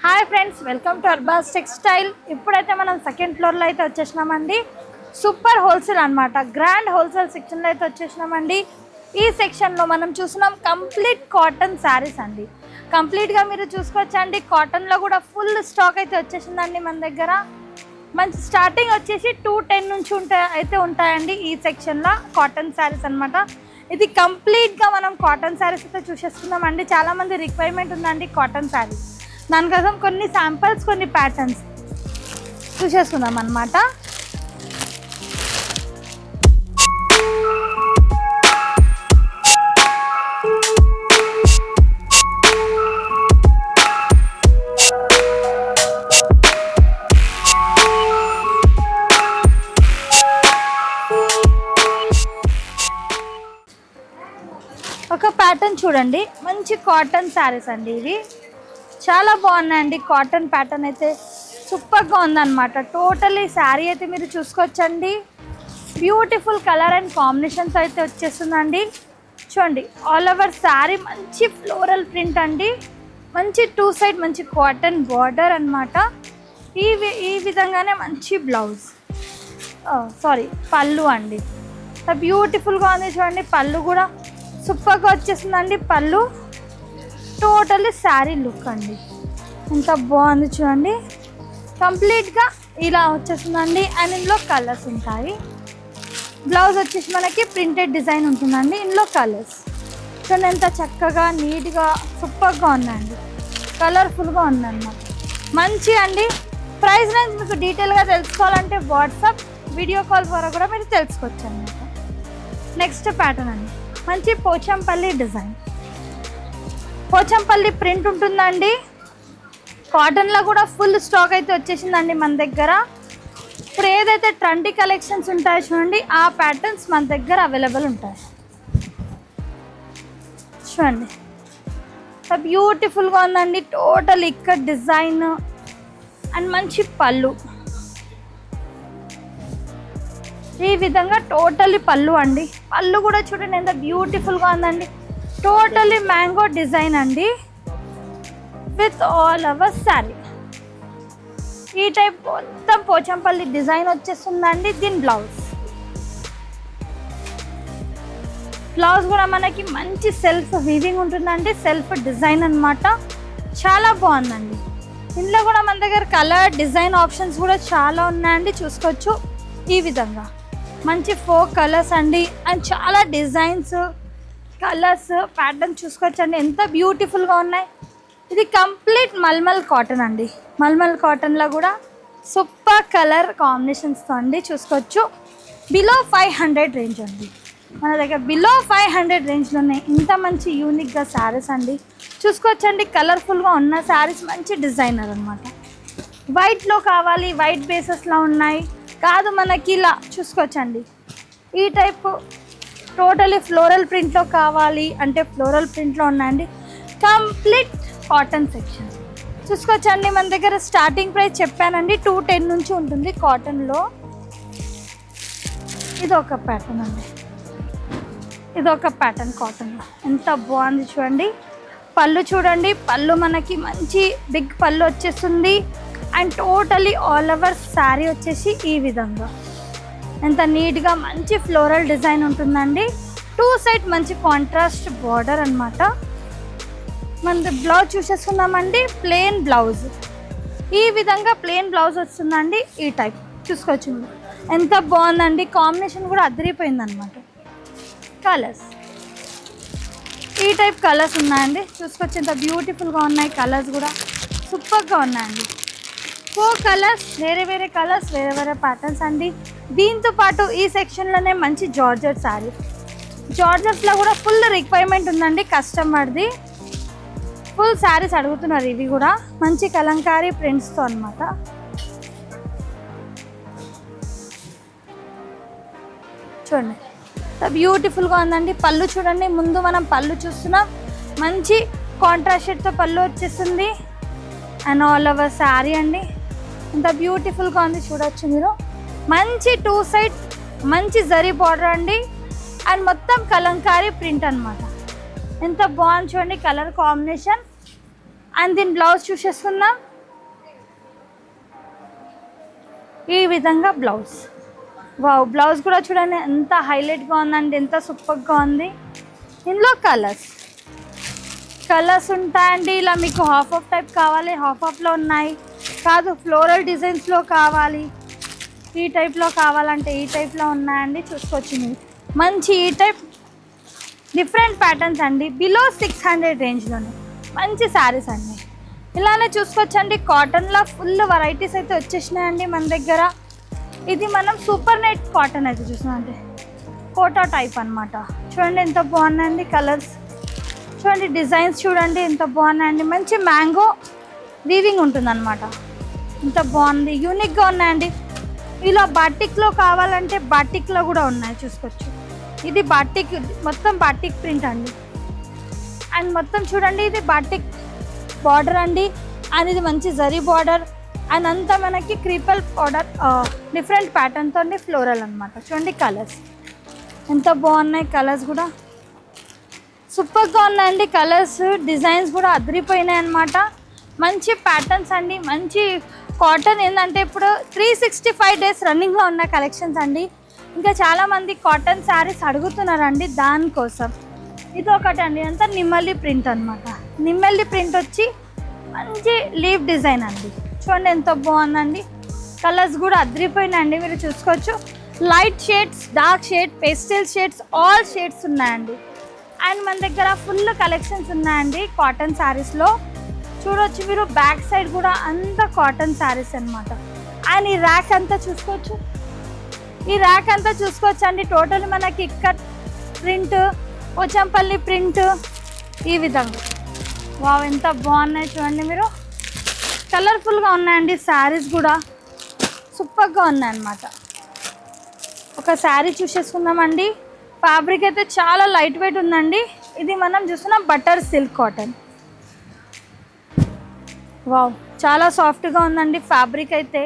Hi friends, welcome to Arbaz textile. ఇప్పుడైతే మనం second ఫ్లోర్లో అయితే వచ్చేసినామండి. సూపర్ హోల్సేల్ అనమాట, గ్రాండ్ హోల్సేల్ సెక్షన్లో అయితే వచ్చేసినామండి. ఈ సెక్షన్లో మనం చూసినాం కంప్లీట్ కాటన్ శారీస్ అండి. కంప్లీట్గా మీరు చూసుకోవచ్చండి. కాటన్లో కూడా ఫుల్ స్టాక్ అయితే వచ్చేసిందండి మన దగ్గర. మంచి స్టార్టింగ్ వచ్చేసి 210 నుంచి ఉంటాయండి ఈ సెక్షన్లో కాటన్ శారీస్ అనమాట. ఇది కంప్లీట్గా మనం కాటన్ శారీస్ అయితే చూసేస్తున్నామండి. చాలామంది రిక్వైర్మెంట్ ఉందండి కాటన్ శారీస్. దానికోసం కొన్ని శాంపిల్స్, కొన్ని ప్యాటర్న్స్ చూసేసుకుందాం అన్నమాట. ఒక ప్యాటర్న్ చూడండి, మంచి కాటన్ శారీస్ అండి. ఇవి చాలా బాగున్నాయండి. కాటన్ ప్యాటర్న్ అయితే సూపర్గా ఉందన్నమాట. టోటలీ శారీ అయితే మీరు చూసుకోవచ్చండి. బ్యూటిఫుల్ కలర్ అండ్ కాంబినేషన్స్ అయితే వచ్చేస్తుందండి. చూడండి, ఆల్ ఓవర్ శారీ మంచి ఫ్లోరల్ ప్రింట్ అండి. మంచి 2 సైడ్ మంచి కాటన్ బార్డర్ అనమాట. ఈ విధంగానే మంచి బ్లౌజ్, పళ్ళు అండి. బ్యూటిఫుల్గా ఉంది చూడండి. పళ్ళు కూడా సూపర్గా వచ్చేస్తుందండి. పళ్ళు టోటల్లీ శారీ లుక్ అండి, ఎంత బాగుంది చూడండి. కంప్లీట్గా ఇలా వచ్చేస్తుందండి. అండ్ ఇందులో కలర్స్ ఉంటాయి. బ్లౌజ్ వచ్చేసి మనకి ప్రింటెడ్ డిజైన్ ఉంటుందండి. ఇందులో కలర్స్ చూడండి, ఎంత చక్కగా నీట్గా సూపర్గా ఉందండి. కలర్ఫుల్గా ఉందన్నమాట. మంచి అండి. ప్రైస్ రేంజ్ మీకు డీటెయిల్గా తెలుసుకోవాలంటే వాట్సాప్ వీడియో కాల్ ద్వారా కూడా మీరు తెలుసుకోవచ్చు అన్నమాట. నెక్స్ట్ ప్యాటర్న్ అండి, మంచి పోచంపల్లి డిజైన్, పోచంపల్లి ప్రింట్ ఉంటుందండి. కాటన్లో కూడా ఫుల్ స్టాక్ అయితే వచ్చేసిందండి మన దగ్గర. ఇప్పుడు ఏదైతే ట్రెండీ కలెక్షన్స్ ఉంటాయో చూడండి, ఆ ప్యాటర్న్స్ మన దగ్గర అవైలబుల్ ఉంటాయి. చూడండి, బ్యూటిఫుల్గా ఉందండి. టోటల్ ఇక్కడ డిజైన్ అండ్ మంచి పళ్ళు, ఈ విధంగా టోటల్లీ పళ్ళు అండి. పళ్ళు కూడా చూడండి ఎంత బ్యూటిఫుల్గా ఉందండి. టోటల్లీ మ్యాంగో డిజైన్ అండి విత్ ఆల్ ఓవర్ శారీ. ఈ టైప్ మొత్తం పోచంపల్లి డిజైన్ వచ్చేస్తుందండి. దీని బ్లౌజ్ కూడా మనకి మంచి సెల్ఫ్ వీవింగ్ ఉంటుందండి. సెల్ఫ్ డిజైన్ అనమాట. చాలా బాగుందండి. ఇందులో కూడా మన దగ్గర కలర్ డిజైన్ ఆప్షన్స్ కూడా చాలా ఉన్నాయండి. చూసుకోవచ్చు. ఈ విధంగా మంచి 4 కలర్స్ అండి. అండ్ చాలా డిజైన్స్, కలర్స్, ప్యాటర్న్ చూసుకోవచ్చండి. ఎంత బ్యూటిఫుల్గా ఉన్నాయి. ఇది కంప్లీట్ మల్మల్ కాటన్ అండి. మల్మల్ కాటన్లో కూడా సూపర్ కలర్ కాంబినేషన్స్తో అండి. చూసుకోవచ్చు. బిలో 500 రేంజ్ అండి మన దగ్గర. బిలో 500 రేంజ్లో ఉన్నాయి. ఇంత మంచి యూనిక్గా శారీస్ అండి. చూసుకోవచ్చండి. కలర్ఫుల్గా ఉన్న శారీస్, మంచి డిజైనర్ అనమాట. వైట్లో కావాలి, వైట్ బేసెస్లో ఉన్నాయి కాదు మనకి. ఇలా చూసుకోవచ్చండి. ఈ టైప్ టోటలీ ఫ్లోరల్ ప్రింట్లో కావాలి అంటే ఫ్లోరల్ ప్రింట్లో ఉన్నాయండి. కంప్లీట్ కాటన్ సెక్షన్ చూసుకోవచ్చండి. మన దగ్గర స్టార్టింగ్ ప్రైస్ చెప్పానండి, 210 నుంచి ఉంటుంది కాటన్లో. ఇది ఒక ప్యాటర్న్ అండి. ఇది ఒక ప్యాటర్న్ కాటన్లో. ఎంత బాగుంది చూడండి. పళ్ళు చూడండి. పళ్ళు మనకి మంచి బిగ్ పళ్ళు వచ్చేస్తుంది. And totally all over sari వచ్చేసి ఈ విధంగా ఎంత నీట్గా మంచి ఫ్లోరల్ డిజైన్ ఉంటుందండి. 2 సైడ్ మంచి కాంట్రాస్ట్ బార్డర్ అనమాట. మన బ్లౌజ్ చూసేసుకుందామండి. ప్లెయిన్ బ్లౌజ్, ఈ విధంగా ప్లెయిన్ బ్లౌజ్ వస్తుందండి. ఈ టైప్ చూసుకోవచ్చు. ఎంత బాగుందండి. కాంబినేషన్ కూడా అదిరిపోయింది అనమాట. కలర్స్, ఈ టైప్ కలర్స్ ఉన్నాయండి. చూసుకోవచ్చు. ఎంత బ్యూటిఫుల్గా ఉన్నాయి. కలర్స్ కూడా సూపర్గా ఉన్నాయండి. 4 కలర్స్, వేరే వేరే కలర్స్, వేరే వేరే ప్యాటర్న్స్ అండి. దీంతో పాటు ఈ సెక్షన్లోనే మంచి జార్జెట్ శారీ. జార్జెట్స్లో కూడా ఫుల్ రిక్వైర్మెంట్ ఉందండి కస్టమర్ది. ఫుల్ శారీస్ అడుగుతున్నారు. ఇవి కూడా మంచి కలంకారీ ప్రింట్స్తో అనమాట. చూడండి, బ్యూటిఫుల్గా ఉందండి. పళ్ళు చూడండి. ముందు మనం పళ్ళు చూస్తున్నాం. మంచి కాంట్రాస్ట్ షేడ్తో పళ్ళు వచ్చేస్తుంది. అండ్ ఆల్ ఓవర్ శారీ అండి. ఎంత బ్యూటిఫుల్గా ఉంది చూడవచ్చు మీరు. మంచి 2 సైడ్ మంచి జరీ బార్డర్ అండి. అండ్ మొత్తం కలంకారీ ప్రింట్ అనమాట. ఎంత బాగుంది చూడండి కలర్ కాంబినేషన్. అండ్ దీని బ్లౌజ్ చూసేసుకుందాం. ఈ విధంగా బ్లౌజ్. వావ్, బ్లౌజ్ కూడా చూడండి ఎంత హైలైట్గా ఉందండి, ఎంత సూపర్గా ఉంది. ఇందులో కలర్స్ ఉంటాయండి. ఇలా మీకు హాఫ్ ఆఫ్ టైప్ కావాలి, హాఫ్ ఆఫ్లో ఉన్నాయి. కాదు ఫ్లోరల్ డిజైన్స్లో కావాలి, ఈ టైప్లో కావాలంటే ఈ టైప్లో ఉన్నాయండి. చూసుకోవచ్చు మీరు మంచి ఈ టైప్ డిఫరెంట్ ప్యాటర్న్స్ అండి. బిలో 600 రేంజ్లోనే మంచి శారీస్ అండి. ఇలానే చూసుకోవచ్చండి. కాటన్లో ఫుల్ వెరైటీస్ అయితే వచ్చేసినాయండి మన దగ్గర. ఇది మనం సూపర్ నెట్ కాటన్ అయితే చూస్తున్నామంటే కోటా టైప్ అనమాట. చూడండి ఎంత బాగున్నాయండి కలర్స్, చూడండి డిజైన్స్ చూడండి ఎంత బాగున్నాయండి. మంచి మ్యాంగో వీవింగ్ ఉంటుందన్నమాట. ఎంత బాగుంది, యూనిక్గా ఉన్నాయండి. ఇలా బాటిక్లో కావాలంటే బాటిక్లో కూడా ఉన్నాయి చూసుకోవచ్చు. ఇది బాటిక్, మొత్తం బాటిక్ ప్రింట్ అండి. అండ్ మొత్తం చూడండి ఇది బాటిక్ బార్డర్ అండి. అండ్ ఇది మంచి జరీ బార్డర్. అండ్ అంతా మనకి క్రీపల్ బార్డర్, డిఫరెంట్ ప్యాటర్న్తో ఫ్లోరల్ అనమాట. చూడండి కలర్స్ ఎంత బాగున్నాయి, కలర్స్ కూడా సూపర్గా ఉన్నాయండి. కలర్స్ డిజైన్స్ కూడా అదిరిపోయినాయి అనమాట. మంచి ప్యాటర్న్స్ అండి, మంచి కాటన్. ఏంటంటే ఇప్పుడు 365 డేస్ రన్నింగ్లో ఉన్న కలెక్షన్స్ అండి. ఇంకా చాలామంది కాటన్ శారీస్ అడుగుతున్నారండి, దానికోసం ఇది ఒకటి అండి. అంతా నిమ్మల్లి ప్రింట్ అనమాట. నిమ్మల్లి ప్రింట్ వచ్చి మంచి లీవ్ డిజైన్ అండి. చూడండి ఎంత బాగుందండి. కలర్స్ కూడా అదిరిపోయినాయండి, మీరు చూసుకోవచ్చు. Light shades, dark shade, pastel shades, all shades ఉన్నాయండి. అండ్ మన దగ్గర ఫుల్ కలెక్షన్స్ ఉన్నాయండి కాటన్ శారీస్లో. చూడవచ్చు మీరు బ్యాక్ సైడ్ కూడా అంతా కాటన్ శారీస్ అనమాట. అండ్ ఈ ర్యాక్ అంతా చూసుకోవచ్చు, ఈ ర్యాక్ అంతా చూసుకోవచ్చు అండి. టోటల్ మనకి ఇక్కత్ ప్రింట్, పోచంపల్లి ప్రింట్, ఈ విధంగా. వావ్ ఎంత బాగున్నాయి చూడండి మీరు. కలర్ఫుల్గా ఉన్నాయండి శారీస్ కూడా, సూపర్గా ఉన్నాయన్నమాట. ఒక శారీ చూసేసుకుందామండి. ఫ్యాబ్రిక్ అయితే చాలా లైట్ వెయిట్ ఉందండి. ఇది మనం చూస్తున్నాం బటర్ సిల్క్ కాటన్. వావ్ చాలా సాఫ్ట్గా ఉందండి ఫ్యాబ్రిక్ అయితే.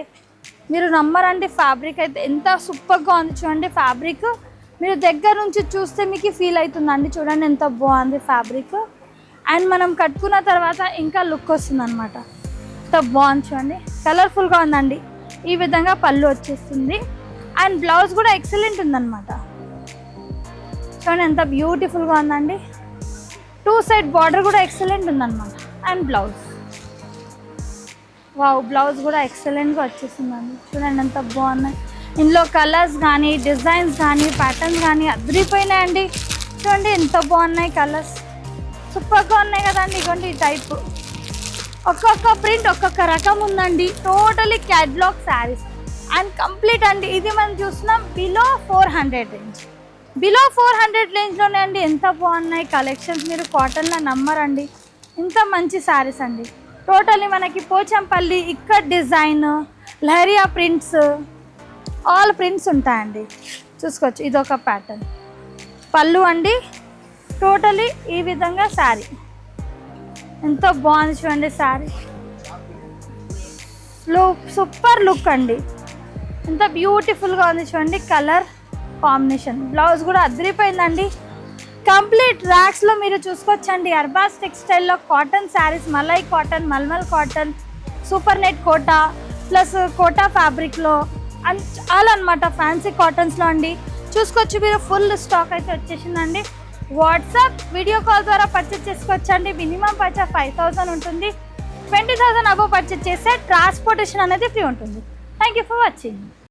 మీరు నమ్మరండి, ఫ్యాబ్రిక్ అయితే ఎంత సూపర్గా ఉంది చూడండి. ఫ్యాబ్రిక్ మీరు దగ్గర నుంచి చూస్తే మీకు ఫీల్ అవుతుందండి. చూడండి ఎంత బాగుంది ఫ్యాబ్రిక్. అండ్ మనం కట్టుకున్న తర్వాత ఇంకా లుక్ వస్తుంది అనమాట. ఎంత బాగుంది చూడండి, కలర్ఫుల్గా ఉందండి. ఈ విధంగా పళ్ళు వచ్చేస్తుంది. అండ్ బ్లౌజ్ కూడా ఎక్సలెంట్ ఉందన్నమాట. చూడండి ఎంత బ్యూటిఫుల్గా ఉందండి. 2 సైడ్ బార్డర్ కూడా ఎక్సలెంట్ ఉందన్నమాట. అండ్ బ్లౌజ్, వావ్ బ్లౌజ్ కూడా ఎక్సలెంట్గా వచ్చేసిందండి. చూడండి ఎంత బాగున్నాయి. ఇందులో కలర్స్ కానీ, డిజైన్స్ కానీ, ప్యాటర్న్స్ కానీ అదిరిపోయినాయండి. చూడండి ఎంత బాగున్నాయి కలర్స్, సూపర్గా ఉన్నాయి కదండి. ఇదిగోండి ఈ టైప్, ఒక్కొక్క ప్రింట్ ఒక్కొక్క రకం ఉందండి. Totally catalogue saris and complete అండి. ఇది మనం చూస్తున్నాం బిలో 400 రేంజ్. బిలో 400 రేంజ్లోనే అండి. ఎంత బాగున్నాయి కలెక్షన్స్, మీరు కాటన్లో నమ్మరండి. ఇంత మంచి శారీస్ అండి. టోటలీ మనకి పోచంపల్లి, ఇక్కడ design, leheriya prints, all prints ఉంటాయండి. చూసుకోవచ్చు ఇదొక ప్యాటర్న్. పళ్ళు అండి. టోటలీ ఈ విధంగా శారీ ఎంతో బాగుంది చూడండి. శారీ సూపర్ లుక్ అండి, ఎంత బ్యూటిఫుల్గా ఉంది చూడండి. కలర్ కాంబినేషన్, బ్లౌజ్ కూడా అదిరిపోయిందండి. కంప్లీట్ ర్యాక్స్లో మీరు చూసుకోవచ్చండి. అర్బాస్ టెక్స్టైల్లో కాటన్ శారీస్, మలై కాటన్, మల్మల్ cotton, super net Kota plus Kota ఫ్యాబ్రిక్లో అండ్ చాలా అనమాట. ఫ్యాన్సీ కాటన్స్లో అండి. చూసుకోవచ్చు మీరు, ఫుల్ స్టాక్ అయితే వచ్చేసిందండి. వాట్సాప్ వీడియో కాల్ ద్వారా పర్చేస్ చేసుకోవచ్చండి. మినిమం పర్చేస్ 5000 ఉంటుంది. 20,000 అబవ్ పర్చేస్ చేస్తే ట్రాన్స్పోర్టేషన్ అనేది ఫ్రీ ఉంటుంది. Thank you for watching.